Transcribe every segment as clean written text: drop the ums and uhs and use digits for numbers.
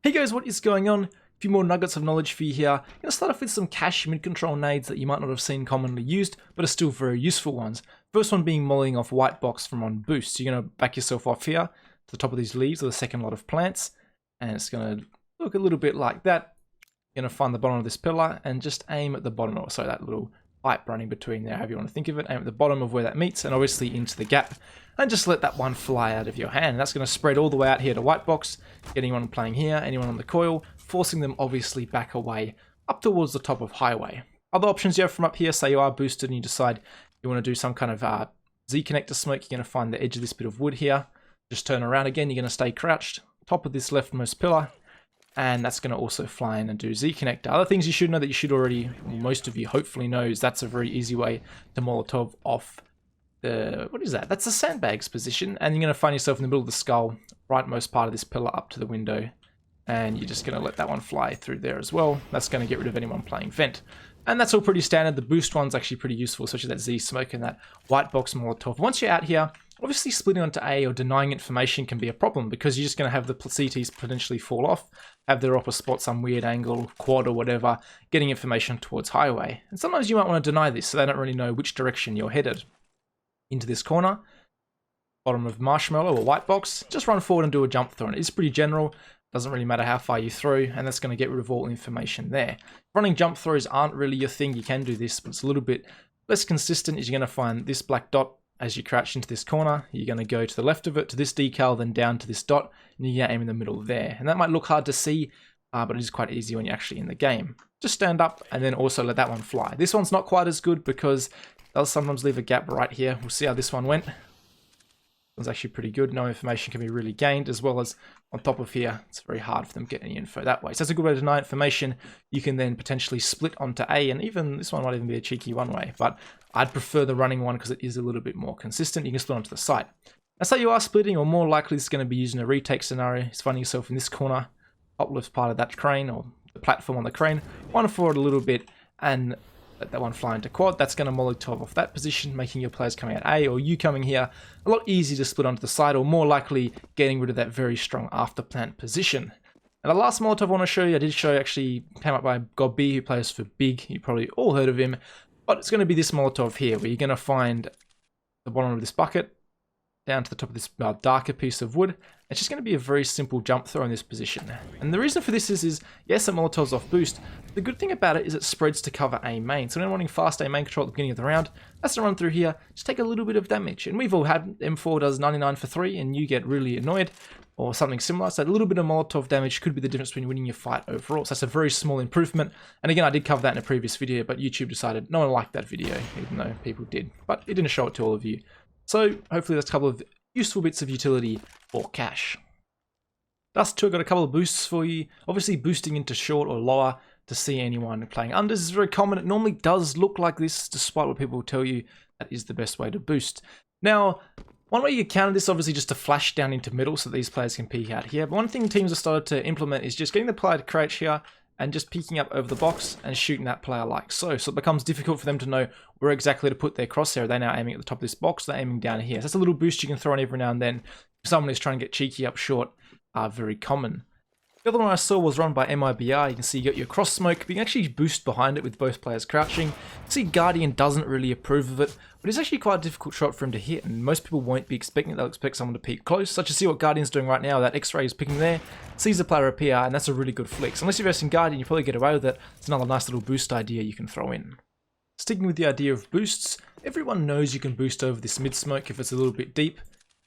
Hey guys, what is going on? A few more nuggets of knowledge for you here. I'm going to start off with some cash mid-control nades that you might not have seen commonly used, but are still very useful ones. First one being mollying off white box from on boost. So you're going to back yourself off here to the top of these leaves of the second lot of plants, and it's going to look a little bit like that. You're going to find the bottom of this pillar and just aim at the bottom, or sorry, that little pipe running between there, however you want to think of it. Aim at the bottom of where that meets, and obviously into the gap, and just let that one fly out of your hand. And that's going to spread all the way out here to white box, get anyone playing here, anyone on the coil, forcing them obviously back away up towards the top of highway. Other options you have from up here, say you are boosted and you decide you want to do some kind of Z connector smoke, you're going to find the edge of this bit of wood here, just turn around again, you're going to stay crouched, top of this leftmost pillar, and that's going to also fly in and do Z connector. Other things you should know that you should already, most of you hopefully know, is that's a very easy way to Molotov off the, what is that? That's the sandbags position, and you're going to find yourself in the middle of the skull, rightmost part of this pillar up to the window, and you're just going to let that one fly through there as well. That's going to get rid of anyone playing vent. And that's all pretty standard. The boost one's actually pretty useful, especially that Z smoke and that white box Molotov. Once you're out here, obviously splitting onto A or denying information can be a problem because you're just going to have the CTs potentially fall off, have their upper spot some weird angle, quad or whatever, getting information towards highway. And sometimes you might want to deny this so they don't really know which direction you're headed. Into this corner, bottom of marshmallow or white box, just run forward and do a jump throw. And it's pretty general. Doesn't really matter how far you throw, and that's going to get rid of all information there. Running jump throws aren't really your thing. You can do this, but it's a little bit less consistent. Is you're going to find this black dot as you crouch into this corner. You're going to go to the left of it, to this decal, then down to this dot, and you aim in the middle there. And that might look hard to see, but it is quite easy when you're actually in the game. Just stand up, and then also let that one fly. This one's not quite as good because it does sometimes leave a gap right here. We'll see how this one went. It's actually pretty good. No information can be really gained, as well as on top of here, it's very hard for them to get any info that way. So that's a good way to deny information. You can then potentially split onto A, and even this one might even be a cheeky one way, but I'd prefer the running one because it is a little bit more consistent. You can split onto the site. Now say you are splitting, or more likely it's going to be using a retake scenario. It's finding yourself in this corner, top left part of that crane, or the platform on the crane, one forward a little bit, and let that one fly into quad. That's going to Molotov off that position, making your players coming at A or you coming here a lot easier to split onto the side, or more likely getting rid of that very strong after plant position. And the last Molotov I want to show you, I did show actually came up by Godb, who plays for Big. You probably all heard of him, but it's going to be this Molotov here, where you're going to find the bottom of this bucket down to the top of this darker piece of wood. It's just going to be a very simple jump throw in this position. And the reason for this is yes, it Molotov's off boost. The good thing about it is it spreads to cover A main. So when I'm running fast A main control at the beginning of the round, that's to run through here, just take a little bit of damage. And we've all had M4 does 99 for 3 and you get really annoyed, or something similar. So a little bit of Molotov damage could be the difference between winning your fight overall. So that's a very small improvement. And again, I did cover that in a previous video, but YouTube decided no one liked that video, even though people did. But it didn't show it to all of you. So hopefully that's a couple of useful bits of utility for cash. Dust 2, I've got a couple of boosts for you. Obviously boosting into short or lower to see anyone playing unders is very common. It normally does look like this, despite what people will tell you that is the best way to boost. Now, one way you can counter this, obviously, just to flash down into middle so these players can peek out here. But one thing teams have started to implement is just getting the player to crouch here and just peeking up over the box and shooting that player like so. So it becomes difficult for them to know where exactly to put their crosshair. They're now aiming at the top of this box, they're aiming down here. So that's a little boost you can throw in every now and then. If someone is trying to get cheeky up short, are very common. The other one I saw was run by MIBR. You can see you got your cross smoke, but you can actually boost behind it with both players crouching. You see Guardian doesn't really approve of it, but it's actually quite a difficult shot for him to hit, and most people won't be expecting it. They'll expect someone to peek close. Such as see what Guardian's doing right now. That X-ray is picking there, sees the player appear, and that's a really good flick. So unless you're versing Guardian, you probably get away with it. It's another nice little boost idea you can throw in. Sticking with the idea of boosts, everyone knows you can boost over this mid smoke if it's a little bit deep,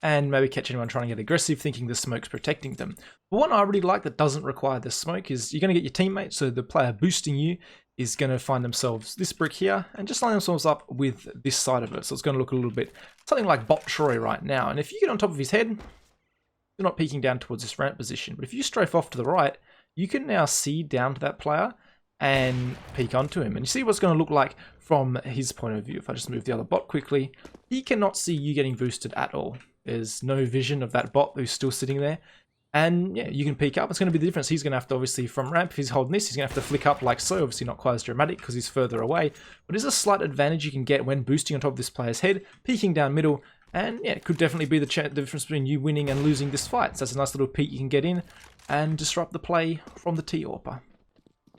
and maybe catch anyone trying to get aggressive thinking the smoke's protecting them. But one I really like that doesn't require the smoke is you're going to get your teammate, so the player boosting you is going to find themselves this brick here and just line themselves up with this side of it. So it's going to look a little bit something like Bot Troy right now. And if you get on top of his head, you're not peeking down towards this ramp position. But if you strafe off to the right, you can now see down to that player and peek onto him. And you see what's going to look like from his point of view. If I just move the other bot quickly, he cannot see you getting boosted at all. There's no vision of that bot who's still sitting there. And yeah, you can peek up. It's going to be the difference. He's going to have to, obviously, from ramp, if he's holding this, he's going to have to flick up like so. Obviously not quite as dramatic because he's further away. But there's a slight advantage you can get when boosting on top of this player's head, peeking down middle, And yeah, it could definitely be the difference between you winning and losing this fight. So that's a nice little peek you can get in. and disrupt the play from the T-AWPer.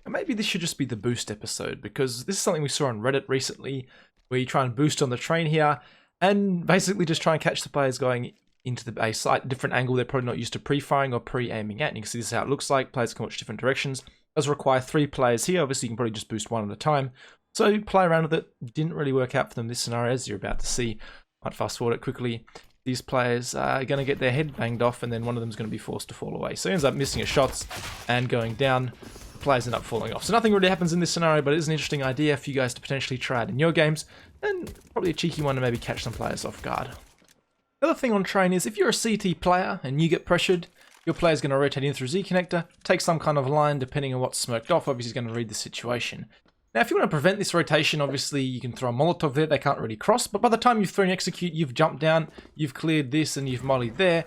And maybe this should just be the boost episode, because this is something we saw on Reddit recently, where you try and boost on the train here, and basically just try and catch the players going into the A site, a different angle they're probably not used to pre-firing or pre-aiming at. And you can see this is how it looks like. Players can watch different directions. It does require 3 players here. Obviously, you can probably just boost 1 at a time. So play around with it. Didn't really work out for them this scenario, as you're about to see. Might fast forward it quickly. These players are going to get their head banged off, and then one of them is going to be forced to fall away. So he ends up missing his shots and going down. The players end up falling off. So nothing really happens in this scenario, but it is an interesting idea for you guys to potentially try it in your games, and probably a cheeky one to maybe catch some players off guard. The other thing on train is if you're a CT player and you get pressured, your player's going to rotate in through Z connector, take some kind of line depending on what's smoked off. Obviously, he's going to read the situation. Now, if you want to prevent this rotation, obviously you can throw a Molotov there. They can't really cross, but by the time you've thrown execute, you've jumped down, you've cleared this, and you've mollied there.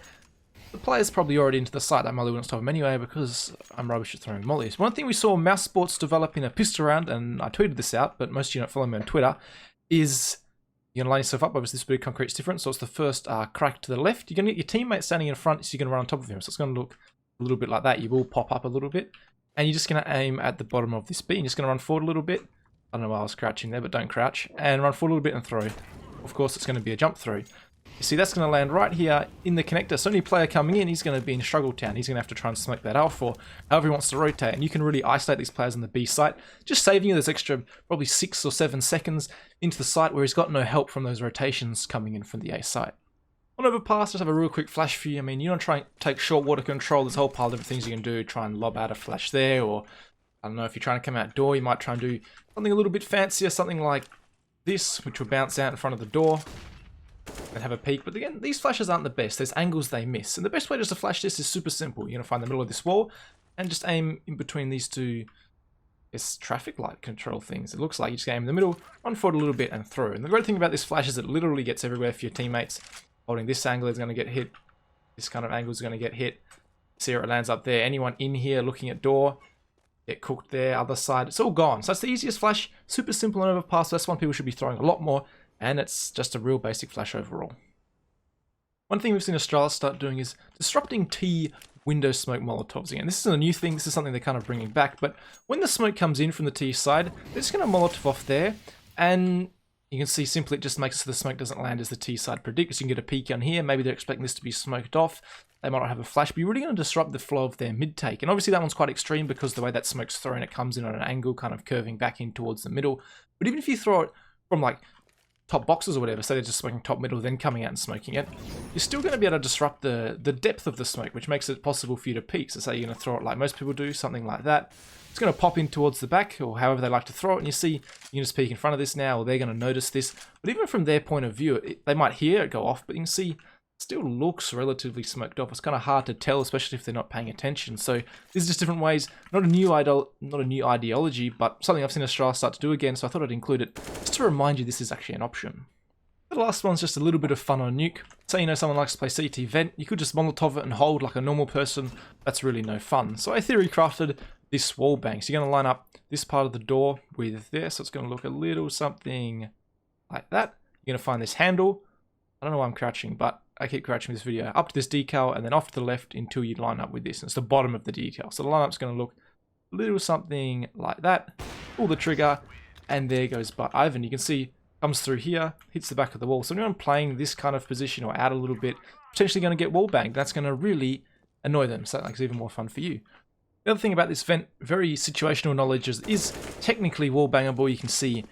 The player's probably already into the site. That molly wouldn't stop him anyway because I'm rubbish at throwing mollies. One thing we saw Mouse Sports develop in a pistol round, and I tweeted this out, but most of you don't follow me on Twitter, is you're going to line yourself up. Obviously, this bit of concrete's different, so it's the first crack to the left. You're going to get your teammate standing in front, so you're going to run on top of him. So it's going to look a little bit like that. You will pop up a little bit, and you're just going to aim at the bottom of this B. You're just going to run forward a little bit. I don't know why I was crouching there, but don't crouch. And run forward a little bit and throw. Of course, it's going to be a jump throw. You see, that's going to land right here in the connector. So any player coming in, he's going to be in struggle town. He's going to have to try and smoke that off, or however he wants to rotate. And you can really isolate these players on the B site, just saving you those extra probably 6 or 7 seconds into the site where he's got no help from those rotations coming in from the A site. On overpass, just have a real quick flash for you. I mean, you don't try and take short water control. There's a whole pile of different things you can do. Try and lob out a flash there, or I don't know, if you're trying to come out door, you might try and do something a little bit fancier, something like this, which will bounce out in front of the door and have a peek. But again, these flashes aren't the best. There's angles they miss. And the best way just to flash this is super simple. You're going to find the middle of this wall and just aim in between these two traffic light control things. It looks like you just aim in the middle, run forward a little bit and through. And the great thing about this flash is it literally gets everywhere for your teammates. Holding this angle is going to get hit. This kind of angle is going to get hit. See where it lands up there. Anyone in here looking at door, get cooked there, other side, it's all gone. So that's the easiest flash, super simple and overpass. So that's one people should be throwing a lot more, and it's just a real basic flash overall. One thing we've seen Australia start doing is disrupting T window smoke Molotovs again. This isn't a new thing, this is something they're kind of bringing back, but when the smoke comes in from the T side, they're just going to Molotov off there, and you can see simply it just makes it so the smoke doesn't land as the T side predicts. You can get a peek on here, maybe they're expecting this to be smoked off. They might not have a flash, but you're really going to disrupt the flow of their mid-take. And obviously that one's quite extreme because the way that smoke's thrown, it comes in on an angle, kind of curving back in towards the middle. But even if you throw it from like top boxes or whatever, say they're just smoking top middle, then coming out and smoking it, you're still going to be able to disrupt the depth of the smoke, which makes it possible for you to peek. So say you're going to throw it like most people do, something like that. It's going to pop in towards the back, or however they like to throw it, and you see, you can just peek in front of this now, or they're going to notice this. But even from their point of view, they might hear it go off, but you can see still looks relatively smoked off. It's kind of hard to tell, especially if they're not paying attention. So these are just different ways, not a new ideology, but something I've seen Australia start to do again, so I thought I'd include it just to remind you this is actually an option. The last one's just a little bit of fun on Nuke. Say you know someone likes to play CT Vent, you could just Molotov it and hold like a normal person. That's really no fun. So I theory crafted this wall bang. So you're going to line up this part of the door with this, so it's going to look a little something like that. You're going to find this handle. I don't know why I'm crouching, but I keep crouching this video. Up to this decal and then off to the left until you line up with this. And it's the bottom of the decal. So the lineup's going to look a little something like that. Pull the trigger and there goes Ivan. You can see comes through here, hits the back of the wall. So anyone playing this kind of position or out a little bit, potentially going to get wall banged. That's going to really annoy them. So that makes it even more fun for you. The other thing about this vent, very situational knowledge, is technically wall bangable. You can see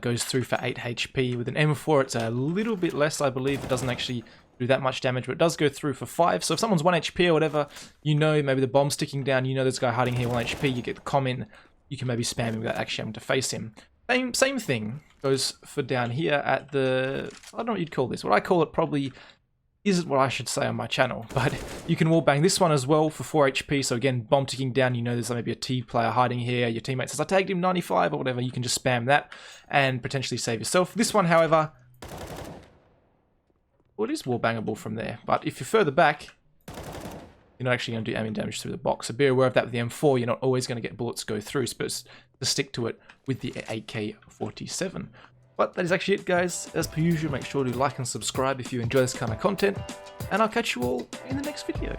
goes through for 8 HP. With an M4, it's a little bit less, I believe. It doesn't actually do that much damage, but it does go through for 5. So if someone's 1 HP or whatever, you know maybe the bomb's ticking down, you know there's a guy hiding here 1 HP, you get the comment, you can maybe spam him without actually having to face him. Same thing goes for down here at the, I don't know what you'd call this. What I call it probably isn't what I should say on my channel, but you can wall bang this one as well for 4 HP. So again, bomb ticking down, you know there's maybe a T player hiding here. Your teammate says, I tagged him 95 or whatever. You can just spam that and potentially save yourself. This one, however, well, it is wall bangable from there. But if you're further back, you're not actually going to do aiming damage through the box. So be aware of that with the M4. You're not always going to get bullets go through, but to stick to it with the AK-47. But that is actually it, guys. As per usual, make sure to like and subscribe if you enjoy this kind of content. And I'll catch you all in the next video.